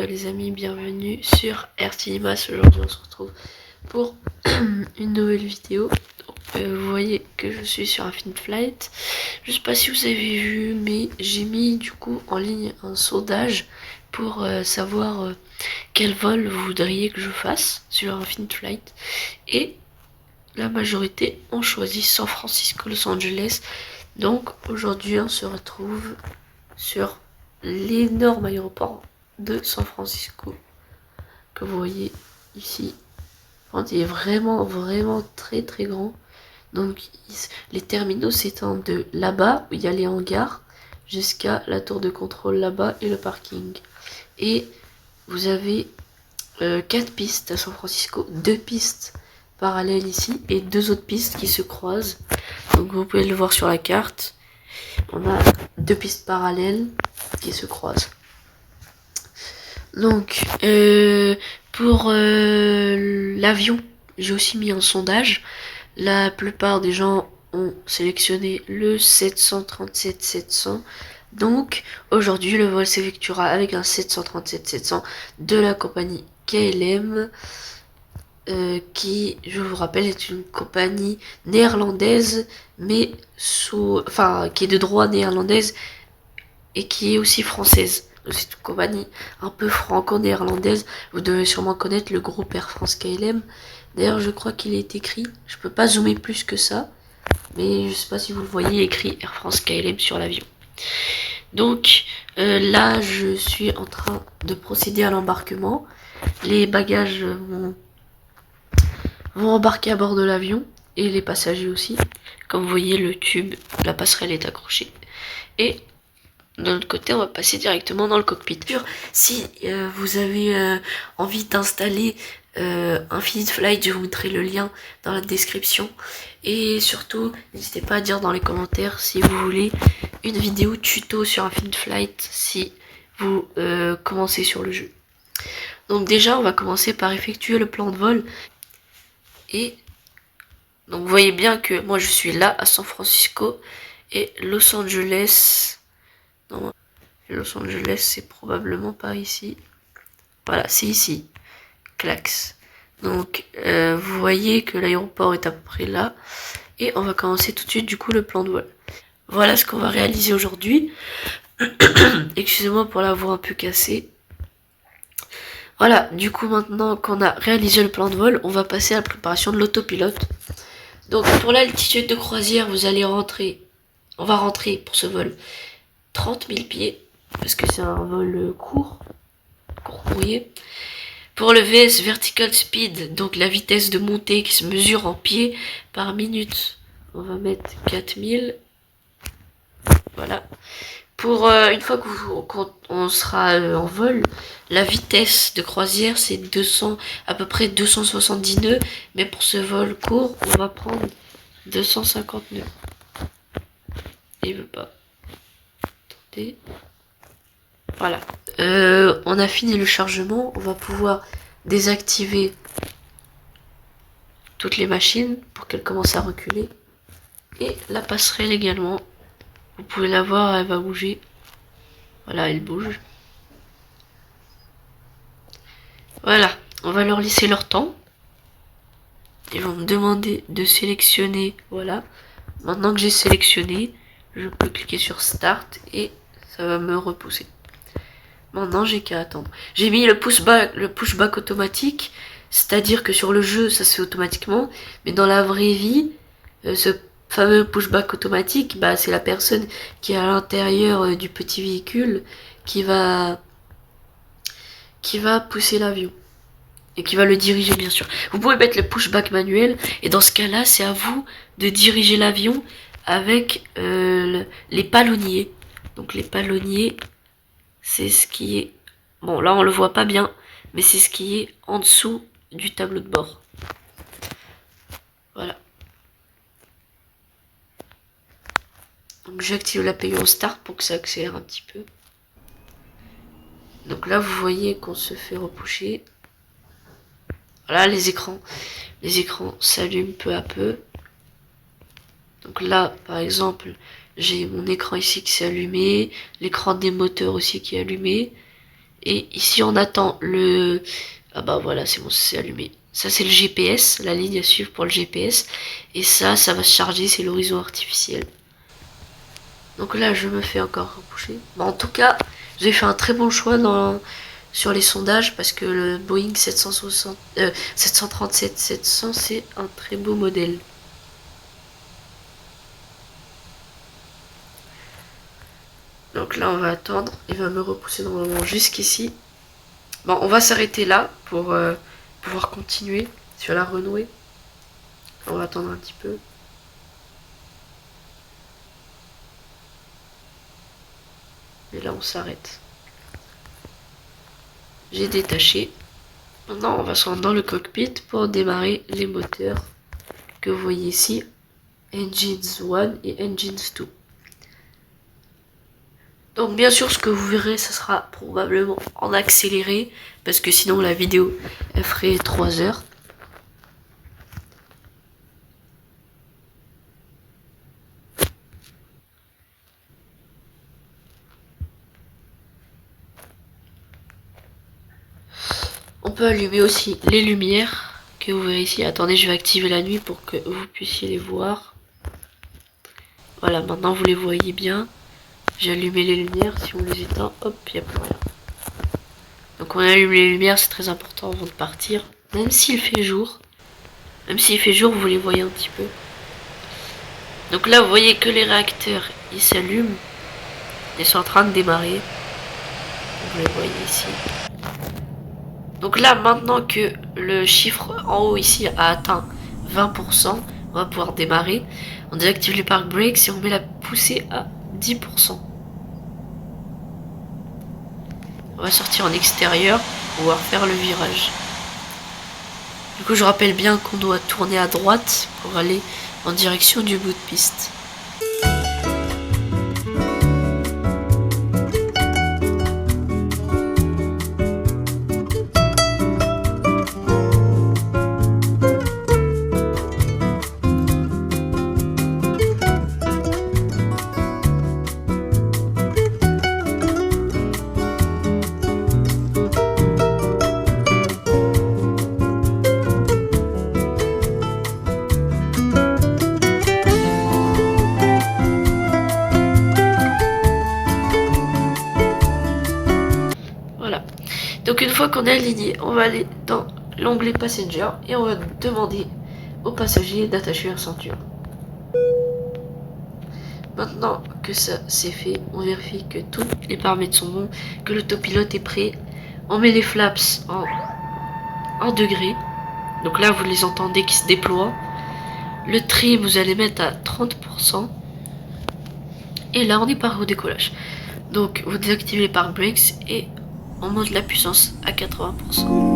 les amis, bienvenue sur Air Cinemas. Aujourd'hui on se retrouve pour une nouvelle vidéo. Vous voyez que je suis sur Infinite Flight. Je sais pas si vous avez vu, mais j'ai mis du coup en ligne un sondage pour savoir quel vol vous voudriez que je fasse sur Infinite Flight. Et la majorité ont choisi San Francisco, Los Angeles. Donc aujourd'hui on se retrouve sur l'énorme aéroport de San Francisco que vous voyez ici. Il est vraiment très grand. Donc les terminaux s'étendent de là-bas où il y a les hangars jusqu'à la tour de contrôle là-bas et le parking. Et vous avez 4 pistes à San Francisco, 2 pistes parallèles ici et 2 autres pistes qui se croisent. Donc vous pouvez le voir sur la carte. On a 2 pistes parallèles qui se croisent. Donc pour l'avion, j'ai aussi mis un sondage. La plupart des gens ont sélectionné le 737-700. Donc aujourd'hui le vol s'effectuera avec un 737-700 de la compagnie KLM. Qui, je vous rappelle, est une compagnie néerlandaise, mais qui est de droit néerlandaise et qui est aussi française. C'est une compagnie un peu franco-néerlandaise. Vous devez sûrement connaître le groupe Air France KLM. D'ailleurs, je crois qu'il est écrit. Je peux pas zoomer plus que ça, mais je sais pas si vous le voyez écrit Air France KLM sur l'avion. Donc là, je suis en train de procéder à l'embarquement. Les bagages vont embarquer à bord de l'avion et les passagers aussi. Comme vous voyez, le tube, la passerelle est accrochée. Et de l'autre côté, on va passer directement dans le cockpit. Si vous avez envie d'installer Infinite Flight, je vous mettrai le lien dans la description. Et surtout, n'hésitez pas à dire dans les commentaires si vous voulez une vidéo tuto sur Infinite Flight si vous commencez sur le jeu. Donc déjà, on va commencer par effectuer le plan de vol. Et donc vous voyez bien que moi je suis là à San Francisco et Los Angeles. Non, Los Angeles c'est probablement pas ici. Voilà, c'est ici. Clax. Donc vous voyez que l'aéroport est à peu près là. Et on va commencer tout de suite du coup le plan de vol. Voilà ce qu'on va réaliser aujourd'hui. Excusez-moi pour la voix un peu cassée. Voilà, du coup maintenant qu'on a réalisé le plan de vol, on va passer à la préparation de l'autopilote. Donc pour l'altitude de croisière, on va rentrer pour ce vol 30 000 pieds, parce que c'est un vol courrier. Pour le VS Vertical Speed, donc la vitesse de montée qui se mesure en pieds par minute, on va mettre 4000. Voilà. Pour une fois qu'on sera en vol, la vitesse de croisière c'est à peu près 270 nœuds, mais pour ce vol court, on va prendre 250 nœuds. Il veut pas. Attendez. Voilà. On a fini le chargement, on va pouvoir désactiver toutes les machines pour qu'elles commencent à reculer. Et la passerelle également. Vous pouvez la voir, elle va bouger. Voilà, elle bouge. Voilà, on va leur laisser leur temps. Ils vont me demander de sélectionner. Voilà. Maintenant que j'ai sélectionné, je peux cliquer sur Start et ça va me repousser. Maintenant, j'ai qu'à attendre. J'ai mis le pushback automatique, c'est-à-dire que sur le jeu, ça se fait automatiquement, mais dans la vraie vie, ce fameux pushback automatique, bah, c'est la personne qui est à l'intérieur du petit véhicule qui va pousser l'avion. Et qui va le diriger, bien sûr. Vous pouvez mettre le pushback manuel, et dans ce cas-là, c'est à vous de diriger l'avion avec les palonniers. Donc les palonniers, c'est ce qui est... Bon, là, on le voit pas bien, mais c'est ce qui est en dessous du tableau de bord. Voilà. Donc j'active la payant start pour que ça accélère un petit peu. Donc là, vous voyez qu'on se fait repousser. Voilà, les écrans s'allument peu à peu. Donc là, par exemple, j'ai mon écran ici qui s'est allumé, l'écran des moteurs aussi qui est allumé, Et ici on attend le... Ah bah voilà, c'est bon, c'est allumé. Ça c'est le GPS, la ligne à suivre pour le GPS. Et ça va se charger, c'est l'horizon artificiel. Donc là je me fais encore reboucher. Bon, en tout cas, j'ai fait un très bon choix sur les sondages parce que le Boeing 737-700 c'est un très beau modèle. Donc là on va attendre, il va me repousser normalement jusqu'ici. Bon, on va s'arrêter là pour pouvoir continuer sur la renouée. On va attendre un petit peu. Et là on s'arrête. J'ai détaché. Maintenant on va se rendre dans le cockpit pour démarrer les moteurs que vous voyez ici. Engines 1 et Engines 2. Donc bien sûr ce que vous verrez ça sera probablement en accéléré parce que sinon la vidéo elle ferait 3 heures. On peut allumer aussi les lumières que vous verrez ici. Attendez, je vais activer la nuit pour que vous puissiez les voir. Voilà, maintenant vous les voyez bien. J'ai allumé les lumières, si on les éteint, hop, il n'y a plus rien. Donc on allume les lumières, c'est très important avant de partir. Même s'il fait jour. Même s'il fait jour, vous les voyez un petit peu. Donc là, vous voyez que les réacteurs, ils s'allument. Ils sont en train de démarrer. Vous les voyez ici. Donc là, maintenant que le chiffre en haut ici a atteint 20%, on va pouvoir démarrer. On désactive les park brakes et on met la poussée à 10%. On va sortir en extérieur pour pouvoir faire le virage. Du coup, je rappelle bien qu'on doit tourner à droite pour aller en direction du bout de piste. Voilà. Donc une fois qu'on est aligné, on va aller dans l'onglet Passenger et on va demander aux passagers d'attacher leur ceinture. Maintenant que ça c'est fait, on vérifie que tous les paramètres sont bons, que l'autopilote est prêt. On met les flaps en degrés. Donc là vous les entendez qui se déploient. Le trim vous allez mettre à 30%. Et là on est paré au décollage. Donc vous désactivez les park brakes et on monte la puissance à 80%.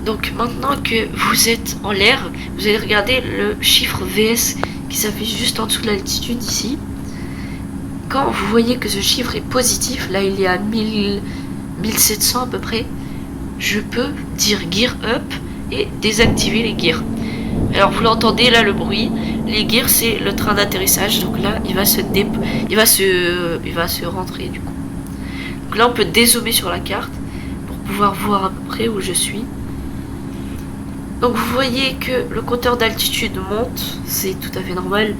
Donc maintenant que vous êtes en l'air, vous allez regarder le chiffre VS qui s'affiche juste en dessous de l'altitude ici. Quand vous voyez que ce chiffre est positif, là il est à 1700 à peu près, je peux dire Gear Up et désactiver les gears. Alors vous l'entendez là le bruit, les gears c'est le train d'atterrissage, donc là il va se rentrer du coup. Donc là on peut dézoomer sur la carte pour pouvoir voir à peu près où je suis. Donc vous voyez que le compteur d'altitude monte, c'est tout à fait normal.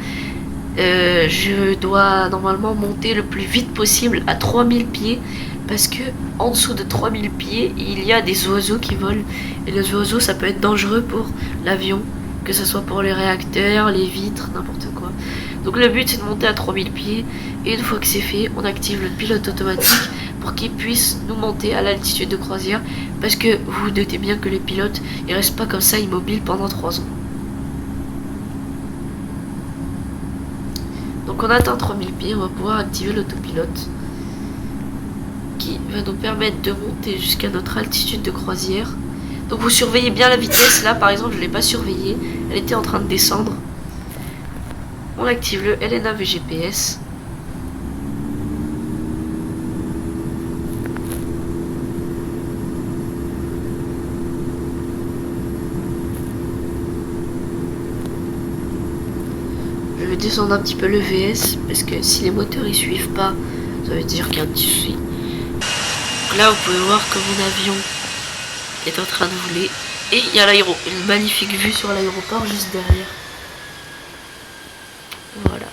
Je dois normalement monter le plus vite possible à 3000 pieds parce que en dessous de 3000 pieds il y a des oiseaux qui volent et les oiseaux ça peut être dangereux pour l'avion, que ce soit pour les réacteurs, les vitres, n'importe quoi. Donc le but c'est de monter à 3000 pieds et une fois que c'est fait on active le pilote automatique pour qu'il puisse nous monter à l'altitude de croisière parce que vous vous doutez bien que les pilotes ils restent pas comme ça immobiles pendant 3 ans. Donc on atteint 3000 pieds, on va pouvoir activer l'autopilote qui va nous permettre de monter jusqu'à notre altitude de croisière. Donc vous surveillez bien la vitesse. Là par exemple je ne l'ai pas surveillée, elle était en train de descendre. On active le LNAV GPS. Je vais descendre un petit peu le VS parce que si les moteurs ils suivent pas, ça veut dire qu'il y a un petit souci. Donc là vous pouvez voir que mon avion est en train de voler et il y a une magnifique vue sur l'aéroport juste derrière. Voilà.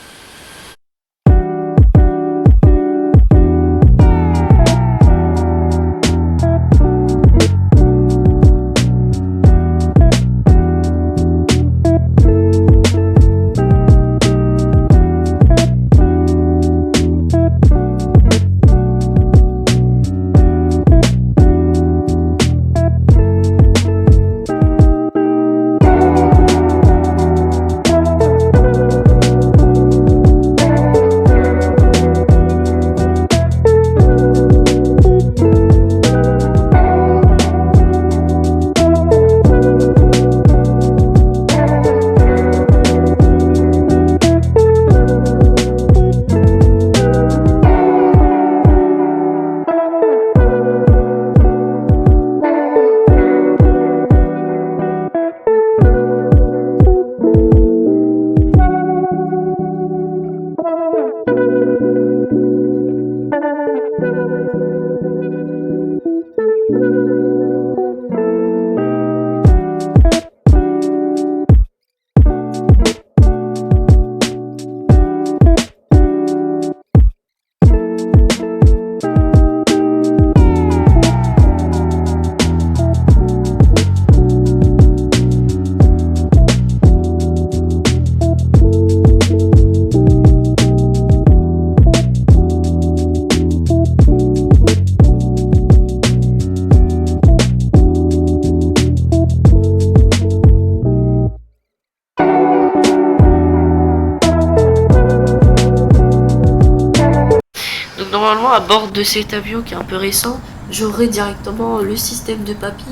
Normalement à bord de cet avion qui est un peu récent, j'aurai directement le système de papy.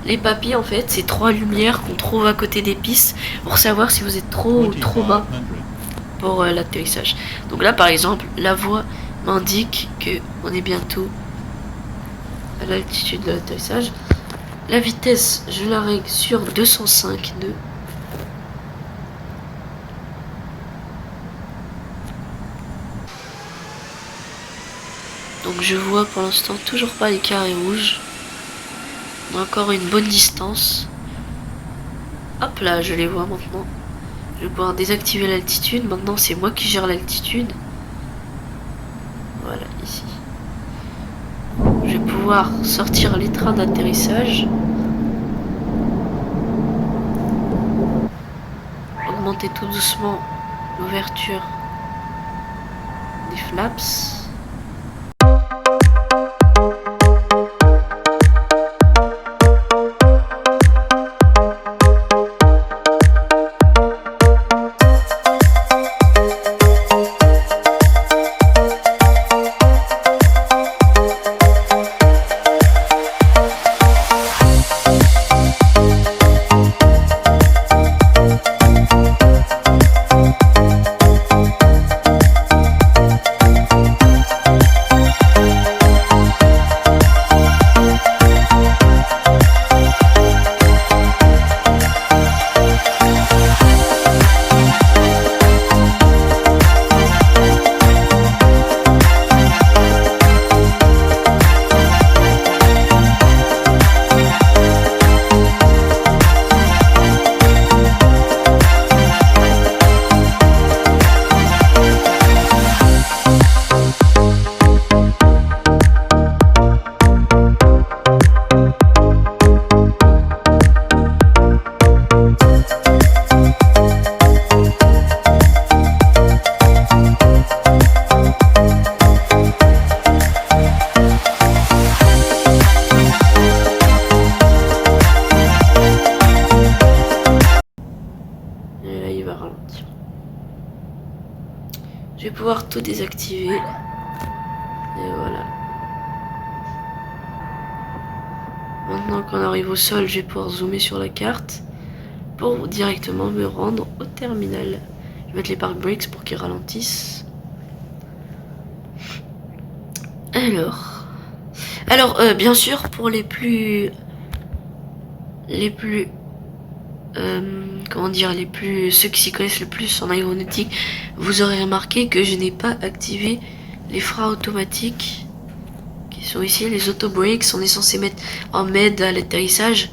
Les papys en fait c'est 3 lumières qu'on trouve à côté des pistes pour savoir si vous êtes trop ou trop bas pour l'atterrissage. Donc là par exemple la voix m'indique que on est bientôt à l'altitude de l'atterrissage. La vitesse je la règle sur 205 nœuds. Donc je vois pour l'instant toujours pas les carrés rouges. On a encore une bonne distance. Hop là, je les vois maintenant. Je vais pouvoir désactiver l'altitude. Maintenant c'est moi qui gère l'altitude. Voilà, ici. Je vais pouvoir sortir les trains d'atterrissage. Augmenter tout doucement l'ouverture des flaps. vais pouvoir tout désactiver. Et voilà. Maintenant qu'on arrive au sol, je vais pouvoir zoomer sur la carte pour directement me rendre au terminal. Je vais mettre les park brakes pour qu'ils ralentissent. Alors, bien sûr, pour les plus, comment dire, ceux qui s'y connaissent le plus en aéronautique, vous aurez remarqué que je n'ai pas activé les freins automatiques qui sont ici, les auto brakes. On est censé mettre en med à l'atterrissage.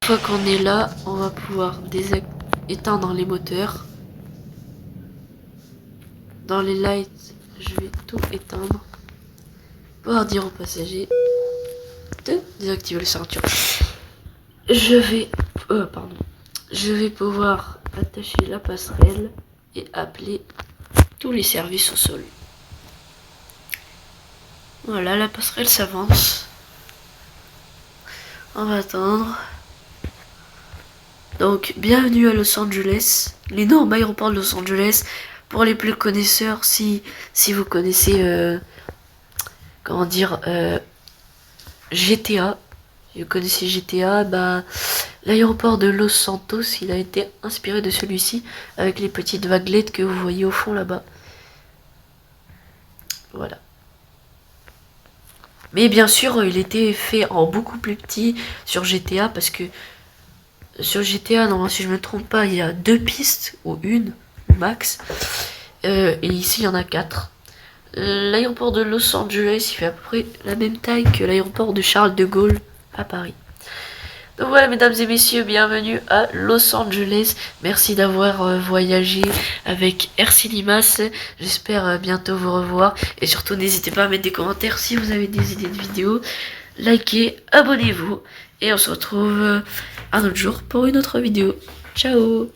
Une fois qu'on est là, on va pouvoir éteindre les moteurs. Dans les lights, je vais tout éteindre. Pouvoir dire aux passagers de désactiver le ceinture. Je vais pouvoir attacher la passerelle et appeler tous les services au sol. Voilà, la passerelle s'avance. On va attendre. Donc, bienvenue à Los Angeles, l'énorme aéroport de Los Angeles. Pour les plus connaisseurs, si vous connaissez, comment dire, GTA, si vous connaissez GTA, bah, l'aéroport de Los Santos, il a été inspiré de celui-ci, avec les petites vaguelettes que vous voyez au fond là-bas. Voilà. Mais bien sûr, il était fait en beaucoup plus petit sur GTA, parce que sur GTA, non, si je me trompe pas, il y a 2 pistes, ou une, max. Et ici, il y en a 4. L'aéroport de Los Angeles, il fait à peu près la même taille que l'aéroport de Charles de Gaulle à Paris. Donc voilà, mesdames et messieurs, bienvenue à Los Angeles. Merci d'avoir voyagé avec Air Cinemas. J'espère bientôt vous revoir. Et surtout, n'hésitez pas à mettre des commentaires si vous avez des idées de vidéos. Likez, abonnez-vous. Et on se retrouve un autre jour pour une autre vidéo. Ciao!